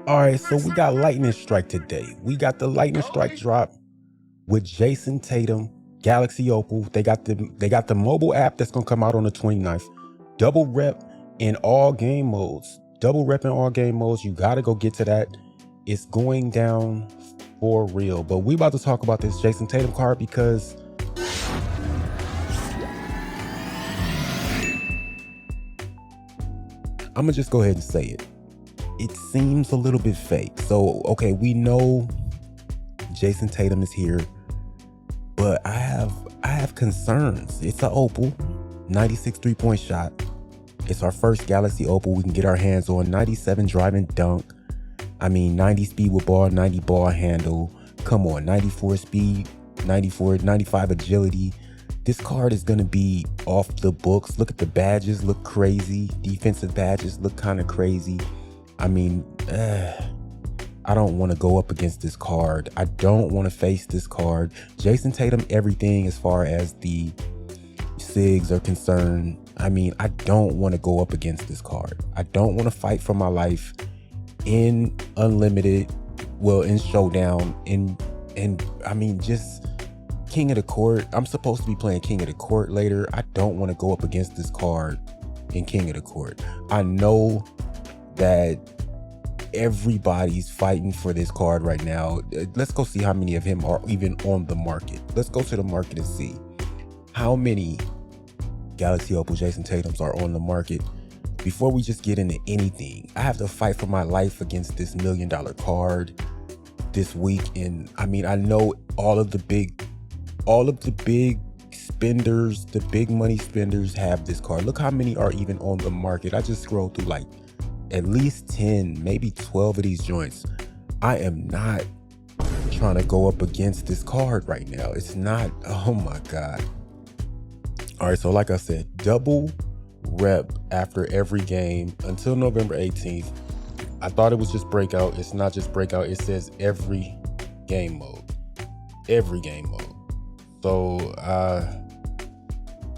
All right, so we got lightning strike today. We got the lightning strike drop with Jayson Tatum, Galaxy Opal. They got the mobile app that's gonna come out on the 29th. Double rep in all game modes. Double rep in all game modes. You gotta go get to that. It's going down for real. But we about to talk about this Jayson Tatum card because I'm gonna just go ahead and say it. It seems a little bit fake. So, okay, we know Jayson Tatum is here, but I have concerns. It's an Opal, 96 3-point shot. It's our first Galaxy Opal we can get our hands on. 97 driving dunk. 90 speed with ball, 90 ball handle. Come on, 94 speed, 95 agility. This card is going to be off the books. Look at the badges, look crazy. Defensive badges look kind of crazy. I don't want to go up against this card. I don't want to face this card. Jayson Tatum, everything as far as the SIGs are concerned. I don't want to go up against this card. I don't want to fight for my life in Unlimited, in Showdown, just King of the Court. I'm supposed to be playing King of the Court later. I don't want to go up against this card in King of the Court. I know that everybody's fighting for this card right now. Let's go see how many of him are even on the market. Let's go to the market and see how many Galaxy Opal Jayson Tatums are on the market before we just get into anything. I have to fight for my life against this $1 million card this week. And I know all of the big spenders, the big money spenders have this card. Look how many are even on the market. I just scrolled through like at least 10, maybe 12 of these joints. I am not trying to go up against this card right now. It's not, oh my God. All right, so like I said, double rep after every game until November 18th. I thought it was just breakout. It's not just breakout. It says every game mode. Every game mode. So,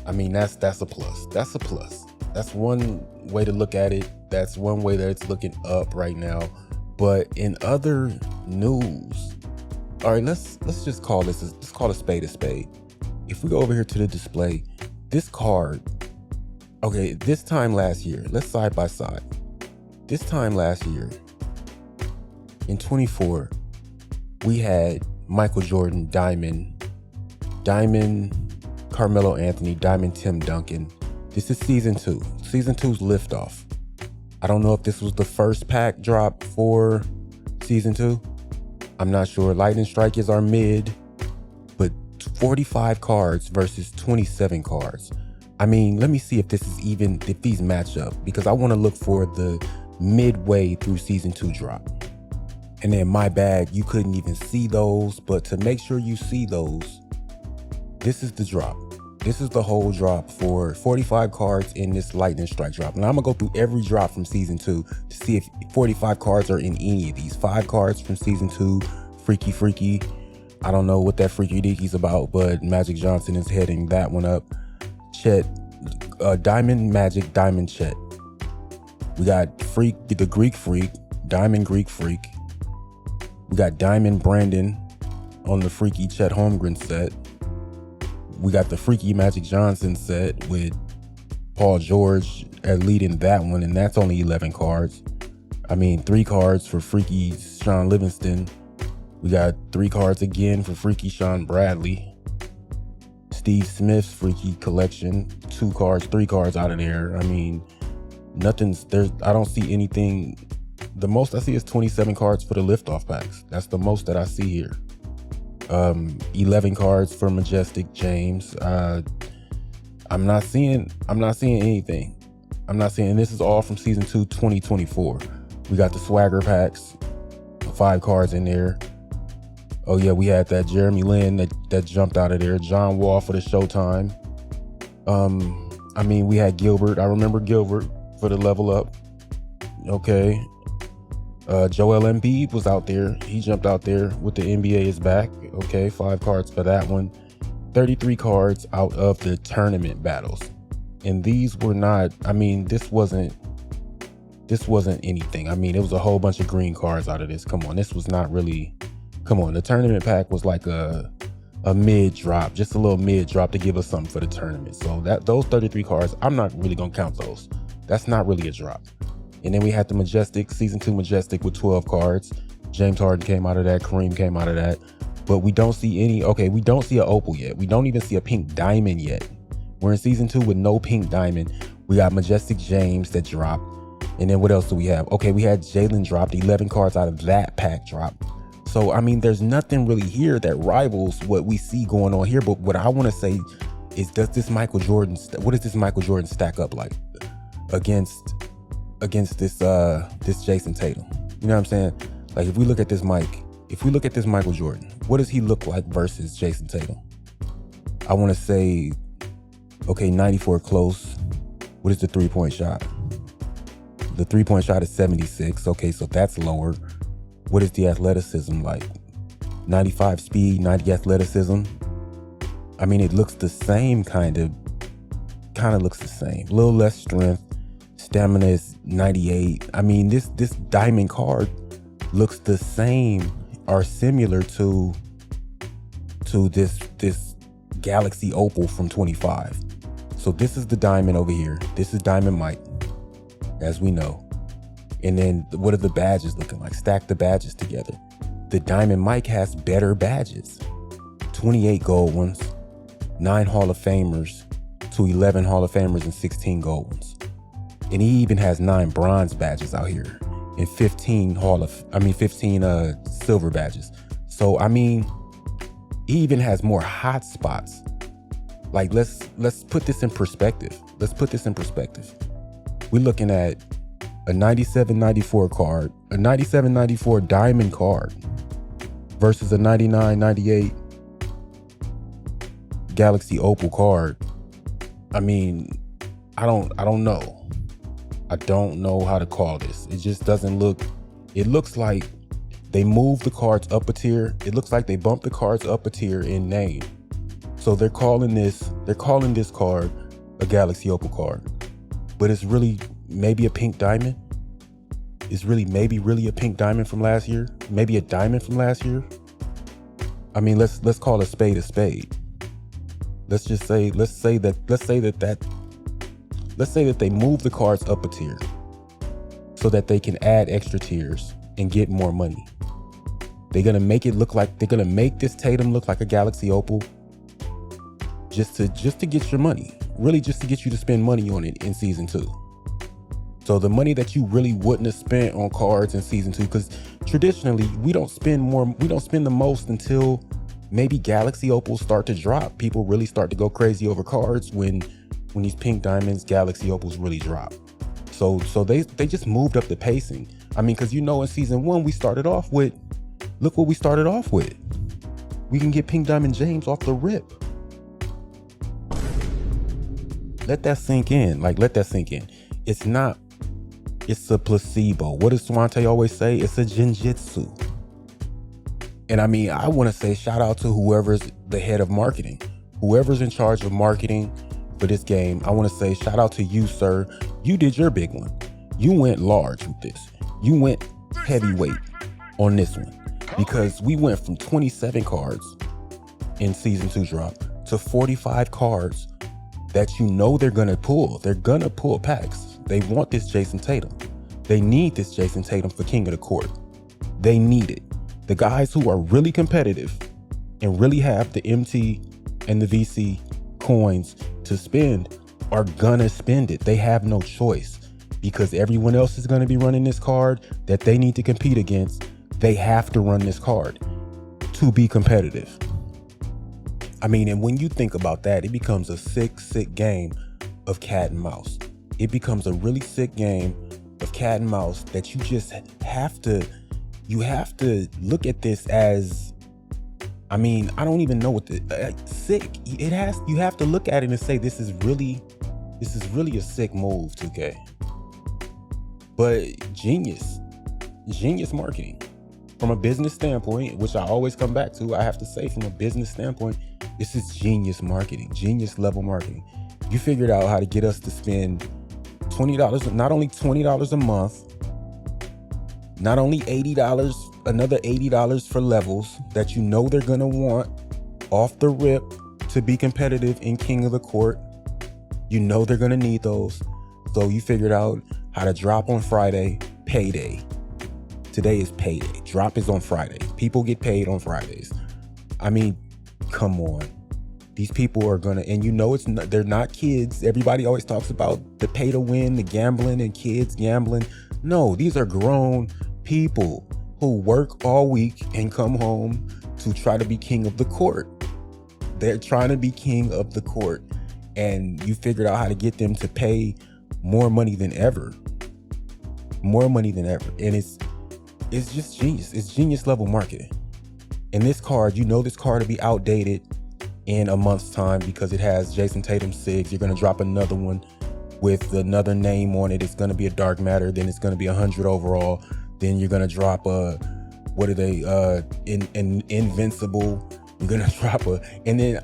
that's a plus. That's a plus. That's one way to look at it. That's one way that it's looking up right now. But in other news, all right, let's just call let's call a spade a spade. If we go over here to the display, this card, okay, this time last year, let's side by side. This time last year, in 24, we had Michael Jordan, Diamond Carmelo Anthony, Diamond Tim Duncan. This is season 2. Season 2's liftoff. I don't know if this was the first pack drop for season 2. I'm not sure. Lightning Strike is our mid, but 45 cards versus 27 cards. Let me see if these match up, because I want to look for the midway through season 2 drop. And then my bad, you couldn't even see those, but to make sure you see those, this is the drop. This is the whole drop for 45 cards in this Lightning Strike drop. And I'm gonna go through every drop from season 2 to see if 45 cards are in any of these. 5 cards from season 2, Freaky. I don't know what that Freaky Deaky's about, but Magic Johnson is heading that one up. Chet, Diamond Magic, Diamond Chet. We got Freak, the Greek Freak, Diamond Greek Freak. We got Diamond Brandon on the Freaky Chet Holmgren set. We got the Freaky Magic Johnson set with Paul George leading that one, and that's only 11 cards. 3 cards for Freaky Sean Livingston. We got 3 cards again for Freaky Sean Bradley. Steve Smith's Freaky collection, 2 cards, 3 cards out of there. Nothing's there. I don't see anything. The most I see is 27 cards for the liftoff packs. That's the most that I see here. 11 cards for Majestic James. I'm not seeing anything. This is all from season 2 2024. We got the swagger packs, 5 cards in there. Oh yeah, we had that Jeremy Lin that jumped out of there. John Wall for the Showtime. We had Gilbert. I remember Gilbert for the level up. Okay. Joel Embiid was out there. He jumped out there with the NBA is back. Okay, 5 cards for that one. 33 cards out of the tournament battles. And these were not, this wasn't this wasn't anything. I mean, it was a whole bunch of green cards out of this. Come on, this was not really, come on. The tournament pack was like a mid drop, just a little mid drop to give us something for the tournament. So those 33 cards, I'm not really gonna count those. That's not really a drop. And then we had the Majestic, Season 2 Majestic with 12 cards. James Harden came out of that, Kareem came out of that. But we don't see any, okay, we don't see an Opal yet. We don't even see a pink diamond yet. We're in Season 2 with no pink diamond. We got Majestic James that dropped. And then what else do we have? Okay, we had Jalen dropped, 11 cards out of that pack drop. So, I mean, there's nothing really here that rivals what we see going on here. But what I want to say is, what does this Michael Jordan stack up like against this Jayson Tatum? You know what I'm saying? Like, if we look at this Michael Jordan, what does he look like versus Jayson Tatum? I want to say, okay, 94 close. What is the 3-point shot? The 3-point shot is 76. Okay, so that's lower. What is the athleticism like? 95 speed, 90 athleticism. I mean, it looks the same, kind of looks the same. A little less strength. Stamina is 98. I mean, this diamond card looks the same or similar to this Galaxy Opal from 25. So this is the diamond over here. This is Diamond Mike, as we know. And then what are the badges looking like? Stack the badges together. The Diamond Mike has better badges. 28 gold ones, 9 Hall of Famers to 11 Hall of Famers and 16 gold ones. And he even has 9 bronze badges out here and 15 silver badges. So, I mean, he even has more hot spots. Like, let's put this in perspective. We're looking at a 97-94 card, a 97-94 diamond card versus a 99-98 Galaxy Opal card. I mean, I don't know. I don't know how to call this. It just doesn't look, it looks like they moved the cards up a tier. It looks like they bumped the cards up a tier in name. So they're calling this card a Galaxy Opal card. But it's really maybe a pink diamond. It's maybe a pink diamond from last year. Maybe a diamond from last year. I mean, let's call a spade a spade. Let's say that they move the cards up a tier so that they can add extra tiers and get more money. They're gonna make this Tatum look like a Galaxy Opal just to get your money. Really just to get you to spend money on it in Season 2. So the money that you really wouldn't have spent on cards in Season 2, because traditionally we don't spend the most until maybe Galaxy Opals start to drop. People really start to go crazy over cards when these pink diamonds, Galaxy Opals really drop. So they just moved up the pacing. I mean, because in Season 1 we started off with, look what we started off with. We can get pink diamond James off the rip. Let that sink in. It's a placebo. What does Swante always say? It's a jinjitsu. And I mean, I want to say shout out to whoever's the head of marketing, whoever's in charge of marketing for this game. I want to say shout out to you, sir. You did your big one. You went large with this. You went heavyweight on this one, because we went from 27 cards in Season 2 drop to 45 cards that they're gonna pull. They're gonna pull packs. They want this Jayson Tatum. They need this Jayson Tatum for King of the Court. They need it. The guys who are really competitive and really have the MT and the VC coins to spend are gonna spend it. They have no choice, because everyone else is gonna be running this card that they need to compete against. They have to run this card to be competitive. I mean, and when you think about that, it becomes a sick game of cat and mouse. It becomes a really sick game of cat and mouse that you just have to look at this as, I mean, I don't even know what sick. You have to look at it and say, this is really a sick move, 2K. But genius marketing. From a business standpoint, which I always come back to, I have to say, from a business standpoint, this is genius marketing, genius level marketing. You figured out how to get us to spend $20, not only $20 a month, not only $80, another $80 for levels that you know they're gonna want off the rip to be competitive in King of the Court. You know they're gonna need those. So you figured out how to drop on Friday, payday. Today is payday. Drop is on Friday. People get paid on Fridays. I mean, come on. These people are gonna, and you know they're not kids. Everybody always talks about the pay to win, the gambling and kids gambling. No, these are grown people who work all week and come home to try to be king of the court. They're trying to be king of the court, and you figured out how to get them to pay more money than ever. More money than ever. And it's just genius. It's genius level marketing. And this card, you know this card will be outdated in a month's time because it has Jayson Tatum 6. You're going to drop another one with another name on it. It's going to be a dark matter. Then it's going to be 100 overall. Then you're going to drop invincible. You're going to drop and then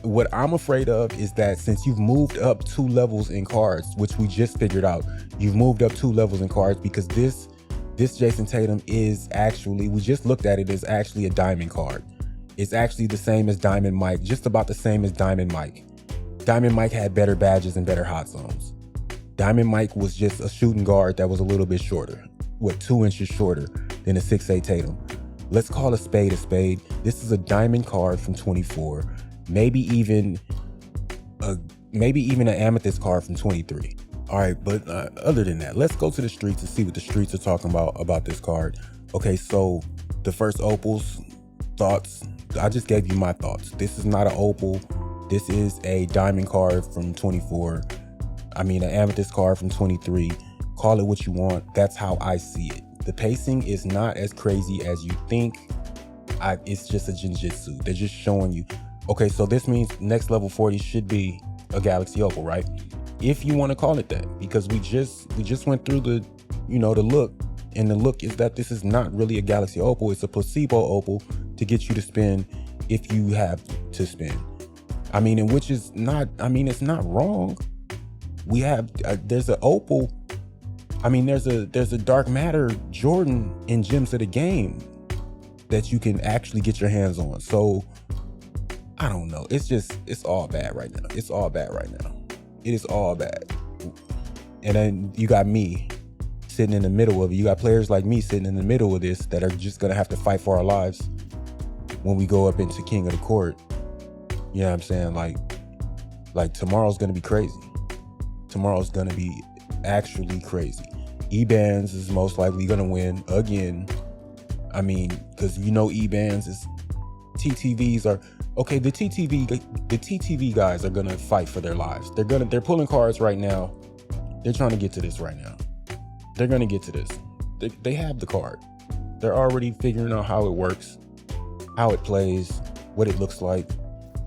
what I'm afraid of is that since you've moved up 2 levels in cards, which we just figured out, you've moved up 2 levels in cards because this Jayson Tatum is actually, we just looked at it, is actually a diamond card. It's actually the same as Diamond Mike, just about the same as Diamond Mike. Diamond Mike had better badges and better hot zones. Diamond Mike was just a shooting guard that was a little bit shorter, 2 inches shorter than a 6'8" Tatum. Let's call a spade a spade. This is a diamond card from 24, maybe even an amethyst card from 23. All right, but other than that, let's go to the streets and see what the streets are talking about this card. Okay, so the first opals thoughts. I just gave you my thoughts. This is not an opal. This is a diamond card from 24. I mean, an amethyst card from 23. Call it what you want. That's how I see it. The pacing is not as crazy as you think. It's just a jinjitsu. They're just showing you. Okay, so this means next level 40 should be a Galaxy Opal, right? If you want to call it that, because we just went through the look, and the look is that this is not really a Galaxy Opal. It's a placebo opal to get you to spin if you have to spin. I mean, and which is not. I mean, it's not wrong. We have there's an opal. I mean, there's a dark matter Jordan in Gems of the Game that you can actually get your hands on. So I don't know. It's all bad right now. It's all bad right now. It is all bad. And then you got me sitting in the middle of it. You got players like me sitting in the middle of this that are just gonna have to fight for our lives when we go up into King of the Court. You know what I'm saying? Like tomorrow's gonna be crazy. Tomorrow's gonna be actually crazy. E-Bands is most likely gonna win again. I mean, because E-Bands is TTVs are okay. The TTV guys are gonna fight for their lives. They're pulling cards right now. They're trying to get to this right now. They're gonna get to this. They have the card. They're already figuring out how it works, how it plays, what it looks like.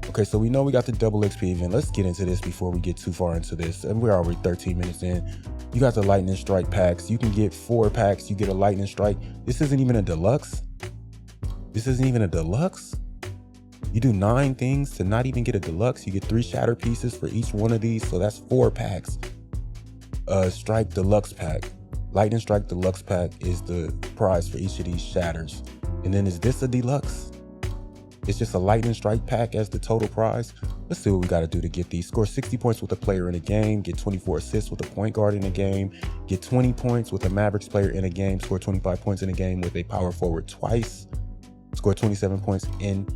Okay, so we know we got the double XP event. Let's get into this before we get too far into this. And we're already 13 minutes in. You got the Lightning Strike packs. You can get 4 packs. You get a Lightning Strike. This isn't even a deluxe. This isn't even a deluxe. You do 9 things to not even get a deluxe. You get 3 shatter pieces for each one of these. So that's 4 packs. Strike Deluxe pack. Lightning Strike Deluxe pack is the prize for each of these shatters. And then is this a deluxe? It's just a Lightning Strike pack as the total prize. Let's see what we got to do to get these. Score 60 points with a player in a game. Get 24 assists with a point guard in a game. Get 20 points with a Mavericks player in a game. Score 25 points in a game with a power forward twice. Score 27 points in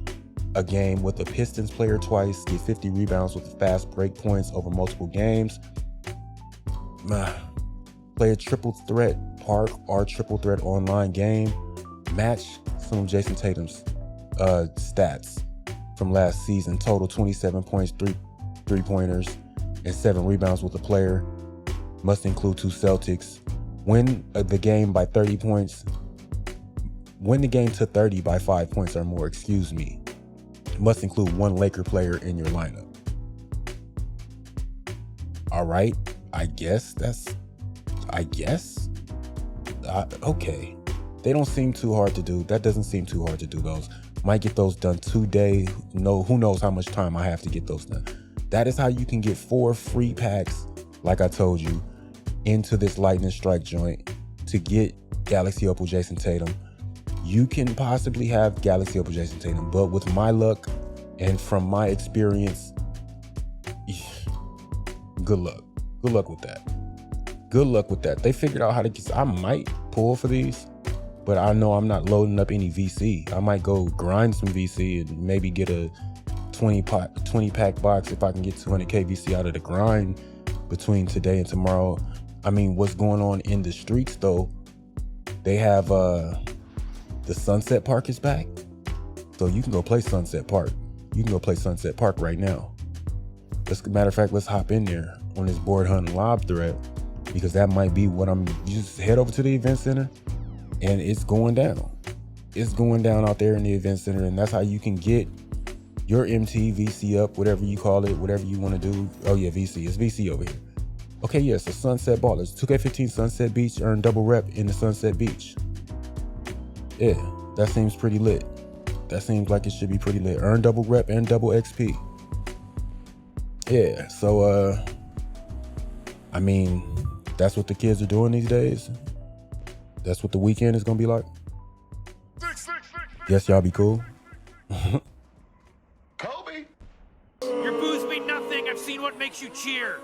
a game with a Pistons player twice. Get 50 rebounds with fast break points over multiple games. Play a triple threat park or triple threat online game. Match some of Jayson Tatum's stats from last season. Total 27 points, 3 pointers, and 7 rebounds with a player. Must include 2 Celtics. Win the game by 30 points. Win the game to 30 by 5 points or more, excuse me. Must include 1 Laker player in your lineup. All right, I guess. Okay. They don't seem too hard to do. That doesn't seem too hard to do those. Might get those done today. No, who knows how much time I have to get those done. That is how you can get 4 free packs, like I told you. into this lightning strike joint to get Galaxy Opal Jayson Tatum. You can possibly have Galaxy Opal Jayson Tatum, but with my luck and from my experience, good luck. Good luck with that. Good luck with that. They figured out how to get. I might pull for these, but I know I'm not loading up any VC. I might go grind some VC and maybe get a 20 pack box if I can get 200k VC out of the grind between today and tomorrow. I mean, what's going on in the streets though? They have the Sunset Park is back, so you can go play Sunset Park. You can go play Sunset Park right now. Matter of fact, let's hop in there on this board hunting live thread, because that might be what you just head over to the event center and it's going down. It's going down out there in the event center, and that's how you can get your MT VC up, whatever you call it, whatever you want to do. Oh yeah, VC. It's VC over here. Okay, yeah, so Sunset Ballers. 2K15 Sunset Beach, earn double rep in the Sunset Beach. Yeah, that seems pretty lit. That seems like it should be pretty lit. Earn double rep and double XP. Yeah, so I mean, that's what the kids are doing these days. That's what the weekend is gonna be like. Yes, y'all be cool. Kobe! Your booze mean nothing. I've seen what makes you cheer.